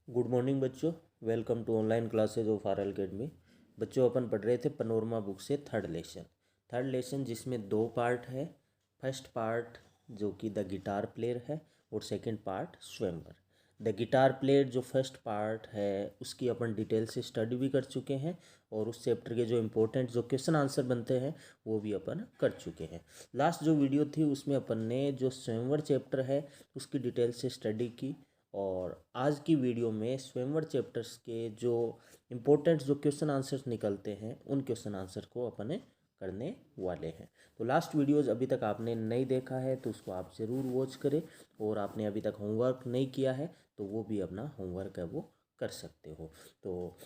Good morning बच्चों। Welcome to online classes of R academy. बच्चों अपन पढ़ रहे थे पनोरमा बुक से थर्ड लेसन जिसमें दो पार्ट है। फर्स्ट पार्ट जो कि द गिटार प्लेयर है और सेकंड पार्ट स्वयंवर। द गिटार प्लेयर जो फर्स्ट पार्ट है उसकी अपन डिटेल से स्टडी भी कर चुके हैं और उस चैप्टर के जो इम्पोर्टेंट जो क्वेश्चन आंसर बनते हैं वो भी अपन कर चुके हैं। लास्ट जो वीडियो थी उसमें अपन ने जो स्वयंवर चैप्टर है उसकी डिटेल से स्टडी की और आज की वीडियो में स्वयंवर चैप्टर्स के जो इम्पोर्टेंट जो क्वेश्चन आंसर्स निकलते हैं उन क्वेश्चन आंसर को अपने करने वाले हैं। तो लास्ट वीडियोज़ अभी तक आपने नहीं देखा है तो उसको आप ज़रूर वॉच करें और आपने अभी तक होमवर्क नहीं किया है तो वो भी अपना होमवर्क है वो कर सकते हो। तो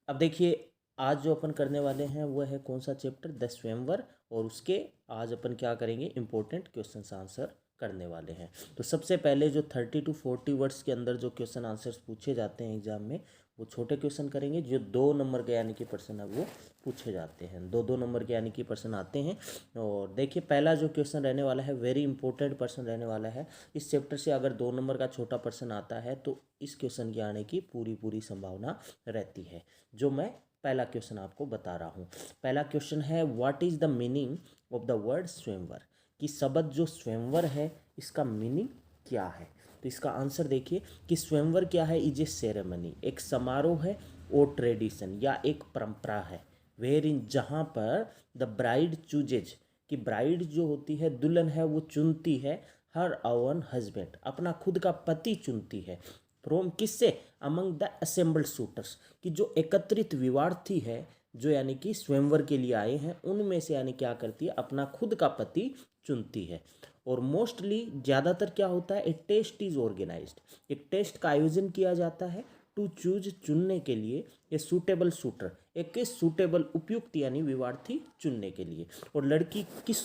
अब देखिए आज जो अपन करने वाले हैं वो है कौन सा चैप्टर, द स्वयंवर, और उसके आज अपन क्या करेंगे, इम्पोर्टेंट क्वेश्चन आंसर करने वाले हैं। तो सबसे पहले जो 30 to 40 वर्ड्स के अंदर जो क्वेश्चन आंसर्स पूछे जाते हैं एग्जाम में वो छोटे क्वेश्चन करेंगे। जो 2 नंबर के यानी कि प्रश्न है वो पूछे जाते हैं, 2-2 नंबर के यानी कि प्रश्न आते हैं। और देखिए पहला जो क्वेश्चन रहने वाला है वेरी इंपॉर्टेंट प्रश्न रहने वाला है। इस चैप्टर से अगर 2 नंबर का छोटा प्रश्न आता है तो इस क्वेश्चन के आने की पूरी पूरी संभावना रहती है। जो मैं पहला क्वेश्चन आपको बता रहा हूँ। पहला क्वेश्चन है what is the meaning of the word स्वयंवर, कि शब्द जो स्वयंवर है इसका मीनिंग क्या है। तो इसका आंसर देखिए कि स्वयंवर क्या है, इज ए सेरेमनी, एक समारोह है और ट्रेडिशन या एक परंपरा है। वेयर इन, जहाँ पर द ब्राइड चूजेज, कि ब्राइड जो होती है दुल्हन है वो चुनती है हर ओवन हस्बैंड, अपना खुद का पति चुनती है। फ्रॉम, किससे, अमंग द असेंबल्ड सूटर्स, कि जो एकत्रित विवार्थी है जो यानी कि स्वयंवर के लिए आए हैं उनमें से यानी क्या करती है, अपना खुद का पति चुनती है। और मोस्टली ज़्यादातर क्या होता है, ए टेस्ट इज ऑर्गेनाइज्ड, एक टेस्ट का आयोजन किया जाता है टू चूज, चुनने के लिए, ए सूटेबल शूटर, एक सूटेबल उपयुक्त यानी विवार्थी चुनने के लिए। और लड़की किस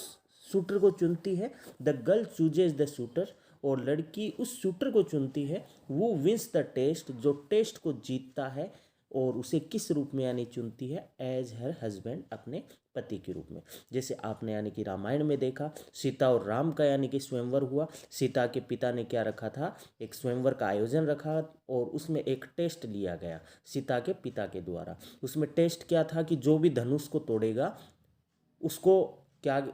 शूटर को चुनती है, the girl chooses the shooter, और लड़की उस शूटर को चुनती है वो विंस द टेस्ट, जो टेस्ट को जीतता है, और उसे किस रूप में यानी चुनती है, एज हर हस्बैंड, अपने पति के रूप में। जैसे आपने यानी कि रामायण में देखा सीता और राम का यानी कि स्वयंवर हुआ। सीता के पिता ने क्या रखा था, एक स्वयंवर का आयोजन रखा और उसमें एक टेस्ट लिया गया सीता के पिता के द्वारा। उसमें टेस्ट क्या था कि जो भी धनुष को तोड़ेगा उसको क्या,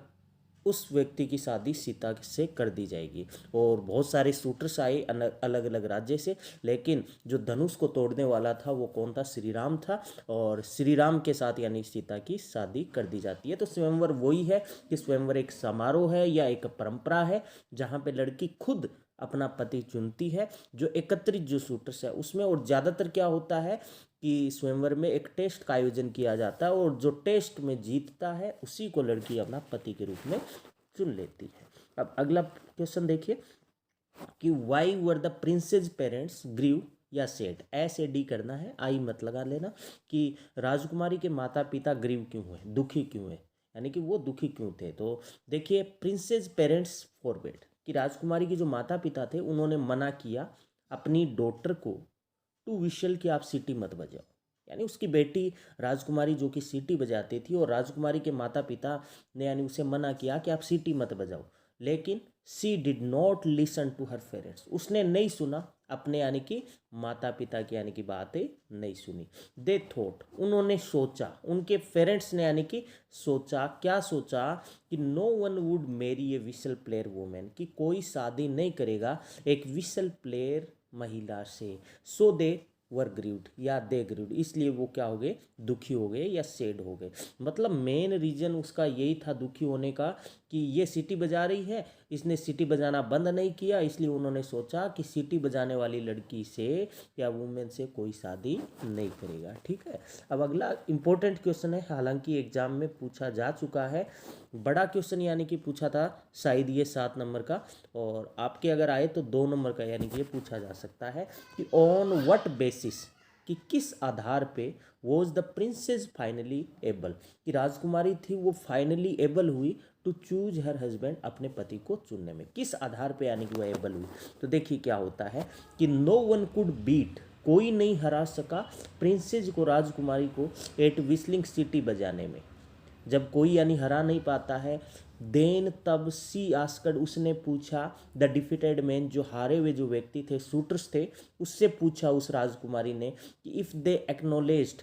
उस व्यक्ति की शादी सीता से कर दी जाएगी। और बहुत सारे शूटर्स आए अलग अलग राज्य से, लेकिन जो धनुष को तोड़ने वाला था वो कौन था, श्री राम था, और श्री राम के साथ यानी सीता की शादी कर दी जाती है। तो स्वयंवर वही है कि स्वयंवर एक समारोह है या एक परंपरा है जहाँ पे लड़की खुद अपना पति चुनती है, जो एकत्रित जो शूटर्स है उसमें। और ज़्यादातर क्या होता है कि स्वयंवर में एक टेस्ट का आयोजन किया जाता है और जो टेस्ट में जीतता है उसी को लड़की अपना पति के रूप में चुन लेती है। अब अगला क्वेश्चन देखिए कि why were the princess parents grieve या सेड, ऐसे डी करना है, आई मत लगा लेना, कि राजकुमारी के माता पिता ग्रीव क्यों हुए, दुखी क्यों हुए, यानी कि वो दुखी क्यों थे। तो देखिए प्रिंसेस पेरेंट्स फॉरबिड, कि राजकुमारी के जो माता पिता थे उन्होंने मना किया अपनी डॉटर को टू विशल कि आप सीटी मत बजाओ, यानी उसकी बेटी राजकुमारी जो कि सीटी बजाती थी और राजकुमारी के माता पिता ने यानी उसे मना किया कि आप सीटी मत बजाओ, लेकिन she did not listen to her parents, उसने नहीं सुना अपने यानी कि माता पिता की यानी कि बातें नहीं सुनी। दे थॉट, उन्होंने सोचा, उनके पेरेंट्स ने यानी कि सोचा, क्या सोचा कि no one would marry a whistle player women, कि कोई शादी नहीं करेगा एक विशल प्लेयर महिला से। सो दे वर ग्रीव्ड या दे ग्रीव्ड, इसलिए वो क्या हो गए, दुखी हो गए या सैड हो गए। मतलब मेन रीजन उसका यही था दुखी होने का कि ये सीटी बजा रही है, इसने सीटी बजाना बंद नहीं किया, इसलिए उन्होंने सोचा कि सीटी बजाने वाली लड़की से या वुमेन से कोई शादी नहीं करेगा। ठीक है। अब अगला इंपॉर्टेंट क्वेश्चन है, हालांकि एग्जाम में पूछा जा चुका है, बड़ा क्वेश्चन यानी कि पूछा था शायद ये 7 नंबर का, और आपके अगर आए तो 2 नंबर का यानी कि ये पूछा जा सकता है कि ऑन व्हाट बेसिस, कि किस आधार पे was the princess finally able, कि राजकुमारी थी वो फाइनली एबल हुई टू चूज हर हस्बैंड, अपने पति को चुनने में, किस आधार पे यानी कि वो एबल हुई। तो देखिए क्या होता है कि नो वन कुड बीट, कोई नहीं हरा सका प्रिंसेस को, राजकुमारी को, एट विस्लिंग सिटी बजाने में। जब कोई यानी हरा नहीं पाता है देन तब सी आस्कड, उसने पूछा द डिफिटेड मैन, जो हारे हुए जो व्यक्ति थे, शूटर्स थे, उससे पूछा उस राजकुमारी ने कि इफ़ दे एक्नोलेज्ड,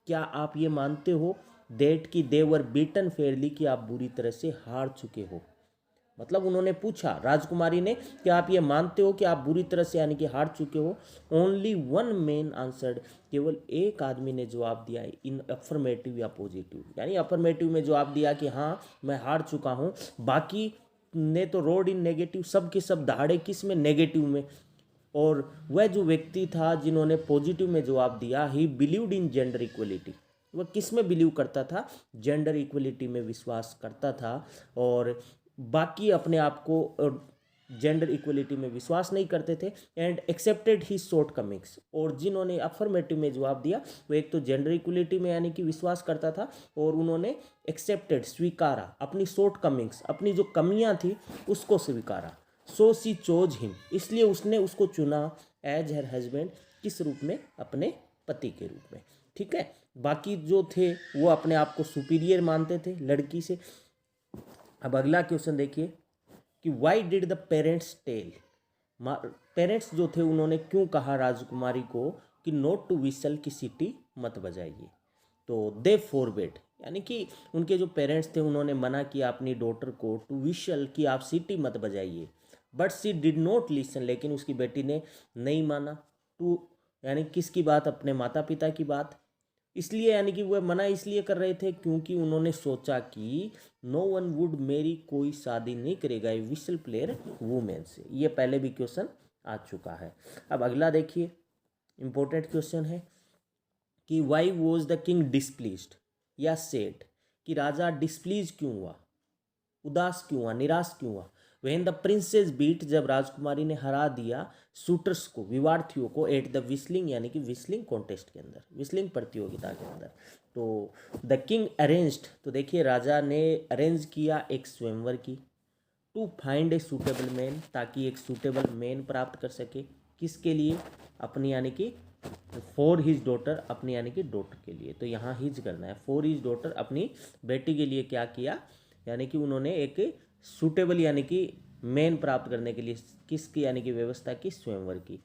क्या आप ये मानते हो, दैट कि दे वर बीटन फेयरली, कि आप बुरी तरह से हार चुके हो। मतलब उन्होंने पूछा राजकुमारी ने कि आप ये मानते हो कि आप बुरी तरह से यानी कि हार चुके हो। ओनली वन मैन आंसर्ड, केवल एक आदमी ने जवाब दिया इन अफर्मेटिव या पॉजिटिव, यानी अफर्मेटिव में जवाब दिया कि हाँ मैं हार चुका हूँ। बाकी ने तो रोड इन नेगेटिव, सब के सब दहाड़े किस में, नेगेटिव में। और वह जो व्यक्ति था जिन्होंने पॉजिटिव में जवाब दिया, ही बिलीव्ड इन जेंडर इक्वलिटी, वह किस में बिलीव करता था, जेंडर इक्वलिटी में विश्वास करता था। और बाकी अपने आप को जेंडर इक्वलिटी में विश्वास नहीं करते थे। And accepted he shortcomings, और जिन्होंने अफर्मेटिव में जवाब दिया वो एक तो जेंडर इक्वलिटी में यानी कि विश्वास करता था, और उन्होंने एक्सेप्टेड स्वीकारा अपनी शॉर्ट कमिंग्स, अपनी जो कमियां थी उसको स्वीकारा। सो सी चोज हिम, इसलिए उसने उसको चुना एज हर हस्बैंड, किस रूप में, अपने पति के रूप में। ठीक है, बाकी जो थे वो अपने आप को सुपीरियर मानते थे लड़की से। अब अगला क्वेश्चन देखिए कि why did the parents tell, parents जो थे उन्होंने क्यों कहा राजकुमारी को कि नोट टू विसल, की सीटी मत बजाइए। तो दे फॉरबेड, यानी कि उनके जो पेरेंट्स थे उन्होंने मना किया अपनी डॉटर को टू विशल, कि आप सीटी मत बजाइए। But she did not listen, लेकिन उसकी बेटी ने नहीं माना। टू यानी किसकी बात, अपने माता पिता की बात। इसलिए यानी कि वह मना इसलिए कर रहे थे क्योंकि उन्होंने सोचा कि नो वन वुड मेरी, कोई शादी नहीं करेगा ए विशल प्लेयर वुमेन से। ये पहले भी क्वेश्चन आ चुका है। अब अगला देखिए, इंपॉर्टेंट क्वेश्चन है कि why was the king displeased, या सेड, कि राजा डिस्प्लीज क्यों हुआ, उदास क्यों हुआ, निराश क्यों हुआ। वेन द प्रिंसेस बीट, जब राजकुमारी ने हरा दिया शूटर्स को, विवार्थियों को, एट द विस्लिंग, यानी कि विस्लिंग कॉन्टेस्ट के अंदर, विस्लिंग प्रतियोगिता के अंदर। तो द किंग अरेंज्ड, तो देखिए राजा ने अरेंज किया एक स्वयंवर की, to find a suitable man, ताकि एक सूटेबल मैन प्राप्त कर सके, किसके लिए, अपनी यानी कि फॉर हिज डॉटर, अपनी यानी कि डॉटर के लिए। तो यहाँ हिज करना है, फॉर हिज डॉटर, अपनी बेटी के लिए क्या किया, यानी कि उन्होंने एक सूटेबल यानी कि मैन प्राप्त करने के लिए किसकी यानी कि व्यवस्था की, स्वयंवर की।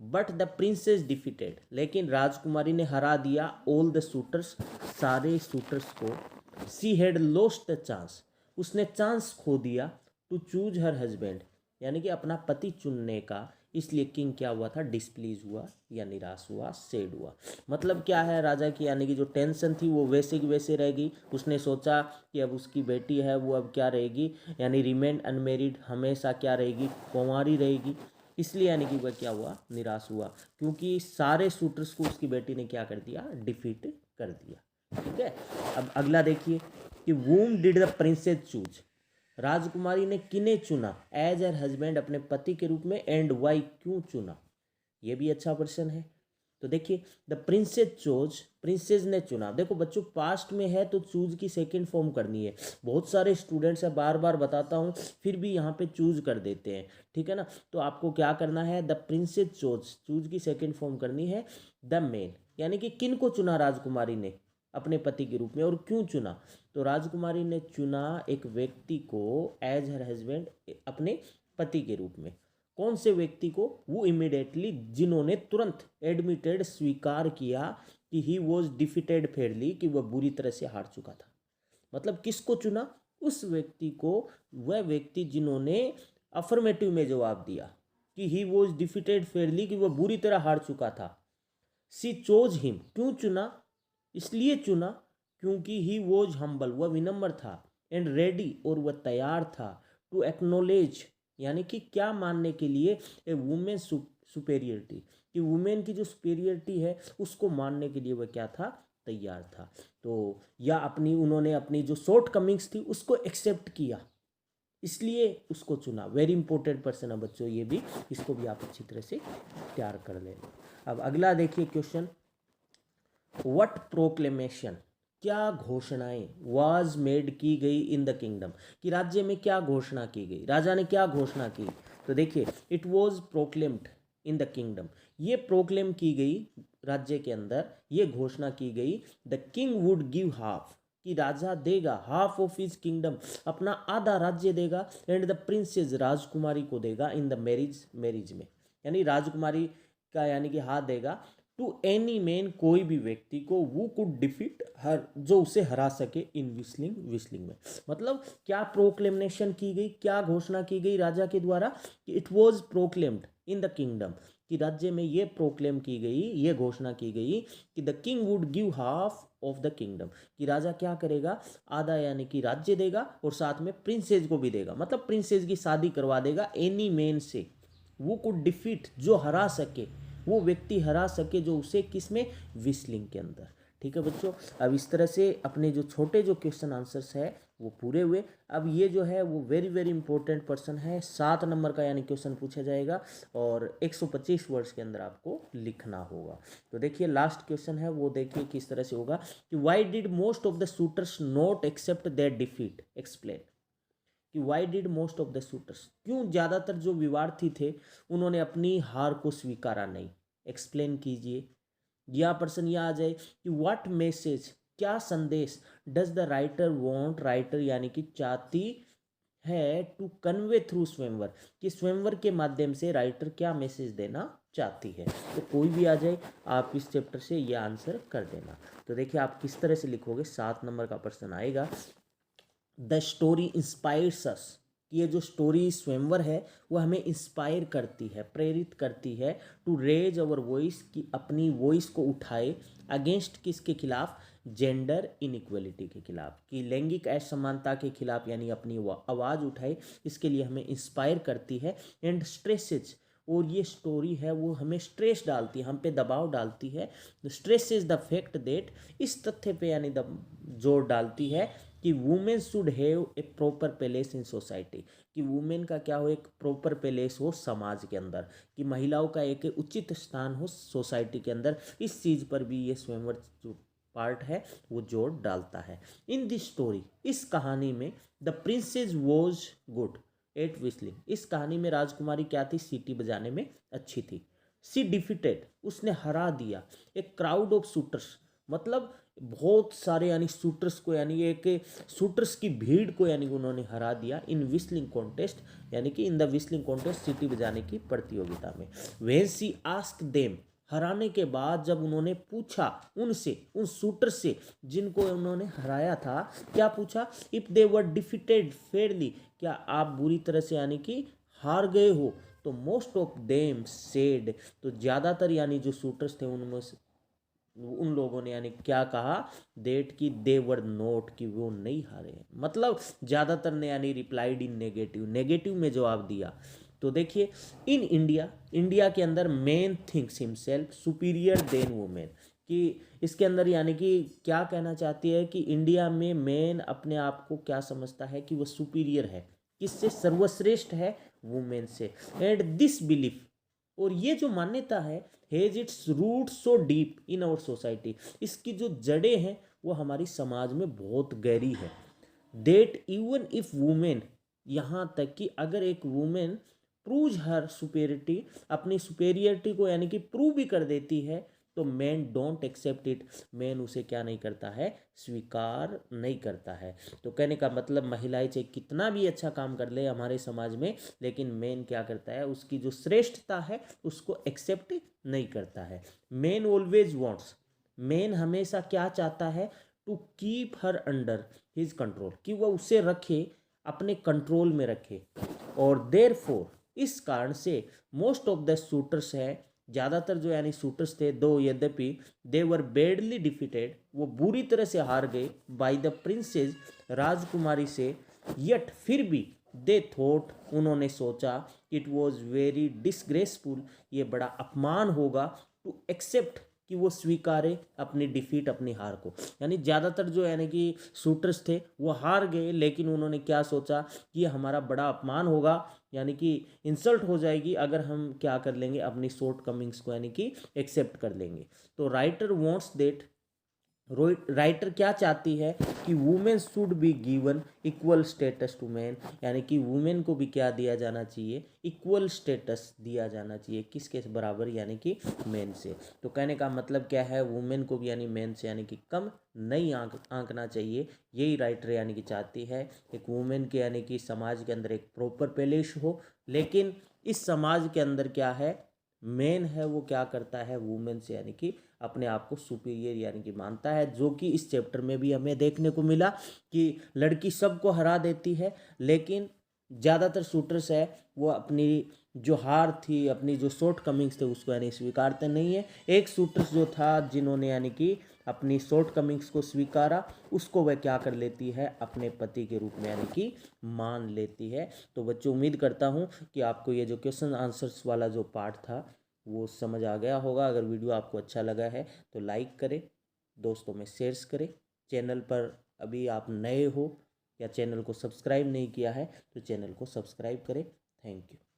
बट द प्रिंसेस डिफीटेड, लेकिन राजकुमारी ने हरा दिया ऑल द शूटर्स, सारे शूटर्स को। She had lost the chance, उसने चांस खो दिया, टू चूज हर हस्बैंड, यानी कि अपना पति चुनने का। इसलिए किंग क्या हुआ था, डिस्प्लीज हुआ या निराश हुआ, सैड हुआ। मतलब क्या है, राजा की यानी कि जो टेंशन थी वो वैसे की वैसे रहेगी। उसने सोचा कि अब उसकी बेटी है वो अब क्या रहेगी, यानी रिमेन अनमेरिड, हमेशा क्या रहेगी, कुंवारी रहेगी। इसलिए यानी कि वह क्या हुआ, निराश हुआ, क्योंकि सारे शूटर्स को उसकी बेटी ने क्या कर दिया, डिफीट कर दिया। ठीक है, अब अगला देखिए कि वूम डिड द प्रिंसेस चूज, राजकुमारी ने किन्हें चुना एज हर हस्बैंड, अपने पति के रूप में। एंड वाई, क्यों चुना, ये भी अच्छा प्रश्न है। तो देखिए द प्रिंसेस चोज, प्रिंसेस ने चुना। देखो बच्चों पास्ट में है तो चूज की सेकंड फॉर्म करनी है। बहुत सारे स्टूडेंट्स है, बार बार बताता हूँ, फिर भी यहाँ पे चूज कर देते हैं। ठीक है ना, तो आपको क्या करना है, द प्रिंसेस चोज, चूज की सेकंड फॉर्म करनी है द मेन, यानी कि किन को चुना राजकुमारी ने अपने पति के रूप में, और क्यों चुना। तो राजकुमारी ने चुना एक व्यक्ति को एज हर हस्बैंड, अपने पति के रूप में। कौन से व्यक्ति को, वो इमिडिएटली, जिन्होंने तुरंत एडमिटेड, स्वीकार किया कि ही वॉज डिफीटेड फेयरली, कि वह बुरी तरह से हार चुका था। मतलब किसको चुना, उस व्यक्ति को, वह व्यक्ति जिन्होंने अफर्मेटिव में जवाब दिया कि ही वॉज डिफीटेड फेयरली, कि वह बुरी तरह हार चुका था। सी चोज हिम, क्यों चुना, इसलिए चुना क्योंकि ही वॉज हम्बल, वह विनम्र था। एंड रेडी, और वह तैयार था। टू एक्नोलेज, यानी कि क्या मानने के लिए, ए वुमेन सुपेरियरिटी, कि वुमेन की जो सुपेरियरिटी है उसको मानने के लिए वह क्या था, तैयार था। तो या अपनी, उन्होंने अपनी जो शॉर्ट कमिंग्स थी उसको एक्सेप्ट किया, इसलिए उसको चुना। वेरी इंपॉर्टेंट पर्सन है बच्चों ये भी, इसको भी आप अच्छी तरह से तैयार कर लेना। अब अगला देखिए क्वेश्चन, व्हाट प्रोक्लेमेशन, क्या घोषणाएं, वाज मेड, की गई इन द किंगडम, कि राज्य में क्या घोषणा की गई, राजा ने क्या घोषणा की। तो देखिए it was proclaimed in the kingdom, ये प्रोक्लेम की गई राज्य के अंदर, ये घोषणा की गई, the king would give half, कि राजा देगा हाफ ऑफ हिज किंगडम, अपना आधा राज्य देगा, एंड द प्रिंसेस राजकुमारी को देगा इन द मैरिज में, यानी राजकुमारी का यानी कि हाथ देगा टू एनी मैन, कोई भी व्यक्ति को, वो कुड डिफीट हर, जो उसे हरा सके इन विस्लिंग में। मतलब क्या प्रोक्लेमेशन की गई, क्या घोषणा की गई राजा के द्वारा, कि it was proclaimed in the kingdom, कि राज्य में ये प्रोक्लेम की गई, ये घोषणा की गई कि the king would give half of the kingdom, कि राजा क्या करेगा, आधा यानी कि राज्य देगा और साथ में प्रिंसेस को भी देगा, मतलब प्रिंसेस की शादी करवा देगा एनी मैन से, वो कुड डिफीट, जो हरा सके, वो व्यक्ति हरा सके जो उसे किसमें, विस्लिंग के अंदर। ठीक है बच्चों, अब इस तरह से अपने जो छोटे जो क्वेश्चन आंसर्स है वो पूरे हुए। अब ये जो है वो वेरी वेरी इंपॉर्टेंट पर्सन है, 7 नंबर का यानी क्वेश्चन पूछा जाएगा और 125 वर्ड्स के अंदर आपको लिखना होगा। तो देखिए लास्ट क्वेश्चन है वो, देखिए किस तरह से होगा कि why did most of the shooters not accept their defeat, explain, कि why did most of the shooters, क्यों ज़्यादातर जो विवार्थी थे उन्होंने अपनी हार को स्वीकारा नहीं, एक्सप्लेन कीजिए। या प्रश्न यह आ जाए कि व्हाट मैसेज, क्या संदेश, does the writer want, writer यानी कि चाहती है, टू कन्वे थ्रू स्वयंवर, कि स्वयंवर के माध्यम से राइटर क्या मैसेज देना चाहती है। तो कोई भी आ जाए आप इस चैप्टर से ये आंसर कर देना। तो देखिए आप किस तरह से लिखोगे, 7 नंबर का प्रश्न आएगा, द स्टोरी इंस्पायर्स अस, ये जो स्टोरी स्वयंवर है वो हमें इंस्पायर करती है, प्रेरित करती है, टू रेज अवर वॉइस, की अपनी वॉइस को उठाए, अगेंस्ट किसके खिलाफ, जेंडर इनइक्वलिटी के खिलाफ, कि लैंगिक असमानता के खिलाफ यानी अपनी आवाज़ उठाए, इसके लिए हमें इंस्पायर करती है। एंड स्ट्रेसेज, और ये स्टोरी है वो हमें स्ट्रेस डालती है, हम पे दबाव डालती है। Stress is the fact that, इस तथ्य पे यानी जोर डालती है कि women should have a proper place in society, कि वुमेन का क्या हो, एक प्रॉपर प्लेस हो समाज के अंदर, कि महिलाओं का एक उचित स्थान हो सोसाइटी के अंदर। इस चीज़ पर भी ये स्वयंवर जो पार्ट है वो जोर डालता है। इन दिस स्टोरी, इस कहानी में, the princess was good at whistling, इस कहानी में राजकुमारी क्या थी, सीटी बजाने में अच्छी थी। सी डिफीटेड, उसने हरा दिया, एक क्राउड ऑफ शूटर्स, मतलब बहुत सारे यानी शूटर्स को, यानी एक शूटर्स की भीड़ को यानी उन्होंने हरा दिया, इन विस्लिंग कॉन्टेस्ट, यानी कि इन द विस्लिंग कॉन्टेस्ट, सीटी बजाने की प्रतियोगिता में। व्हेन सी आस्क्ड देम, हराने के बाद जब उन्होंने पूछा उनसे, उन शूटर से जिनको उन्होंने हराया था, क्या पूछा, if they were defeated Fairlie, क्या आप बुरी तरह से यानी कि हार गए हो, तो मोस्ट ऑफ देम सेड, तो ज़्यादातर यानी जो शूटर्स थे उनमें से उन लोगों ने यानी क्या कहा, देट की दे वर नोट, कि वो नहीं हारे, मतलब ज़्यादातर ने यानी रिप्लाइड इन नेगेटिव, नेगेटिव में जवाब दिया। तो देखिए इन इंडिया, इंडिया के अंदर man thinks himself superior than women, कि इसके अंदर यानी कि क्या कहना चाहती है कि इंडिया में मैन अपने आप को क्या समझता है कि वो सुपीरियर है, किससे, सर्वश्रेष्ठ है, वुमेन से। एंड दिस बिलीफ, और ये जो मान्यता है, has its root so deep in our society, इसकी जो जड़ें हैं वो हमारी समाज में बहुत गहरी है। देट इवन इफ वुमेन, यहाँ तक कि अगर एक वुमेन प्रूव हर सुपेरिटी, अपनी सुपेरियरिटी को यानी कि प्रूव भी कर देती है, तो man don't accept it, man उसे क्या नहीं करता है, स्वीकार नहीं करता है। तो कहने का मतलब महिलाएं चाहे कितना भी अच्छा काम कर ले हमारे समाज में, लेकिन मैन क्या करता है, उसकी जो श्रेष्ठता है उसको एक्सेप्ट नहीं करता है। मैन ऑलवेज वांट्स, मैन हमेशा क्या चाहता है, to keep her under his control, कि वह उसे रखे, अपने कंट्रोल में रखे। और देयरफॉर, इस कारण से, मोस्ट ऑफ द शूटर्स है, ज़्यादातर जो यानी शूटर्स थे, दो यद्यपि दे वर बेडली डिफीटेड, वो बुरी तरह से हार गए, बाय द प्रिंसेस, राजकुमारी से, यट फिर भी, दे थॉट, उन्होंने सोचा, इट वॉज वेरी डिसग्रेसफुल, ये बड़ा अपमान होगा, टू एक्सेप्ट, कि वो स्वीकारे अपनी डिफीट, अपनी हार को। यानी ज़्यादातर जो यानी कि शूटर्स थे वो हार गए, लेकिन उन्होंने क्या सोचा कि ये हमारा बड़ा अपमान होगा, यानी कि इंसल्ट हो जाएगी अगर हम क्या कर लेंगे, अपनी शॉर्ट कमिंग्स को यानी कि एक्सेप्ट कर लेंगे। तो राइटर वांट्स दैट राइटर क्या चाहती है कि women should be given equal status to man, यानी कि वुमेन को भी क्या दिया जाना चाहिए, इक्वल स्टेटस दिया जाना चाहिए, किसके बराबर, यानी कि मैन से। तो कहने का मतलब क्या है, वुमेन को भी यानी मैन से यानी कि कम नहीं आंकना चाहिए, यही राइटर यानी कि चाहती है। एक वुमेन के यानी कि समाज के अंदर एक प्रॉपर प्लेस हो, लेकिन इस समाज के अंदर क्या है, मेन है वो क्या करता है, वुमेन से यानी कि अपने आप को सुपीरियर यानी कि मानता है, जो कि इस चैप्टर में भी हमें देखने को मिला कि लड़की सबको हरा देती है, लेकिन ज़्यादातर शूटर्स है वो अपनी जो हार थी, अपनी जो शॉर्ट कमिंग्स थे उसको यानी स्वीकारते नहीं है। एक शूटर्स जो था जिन्होंने यानी कि अपनी शॉर्ट कमिंग्स को स्वीकारा, उसको वह क्या कर लेती है, अपने पति के रूप में यानी कि मान लेती है। तो बच्चों उम्मीद करता हूँ कि आपको ये जो क्वेश्चन आंसर्स वाला जो पार्ट था वो समझ आ गया होगा। अगर वीडियो आपको अच्छा लगा है तो लाइक करें, दोस्तों में शेयर्स करें। चैनल पर अभी आप नए हो या चैनल को सब्सक्राइब नहीं किया है तो चैनल को सब्सक्राइब करें। Thank you.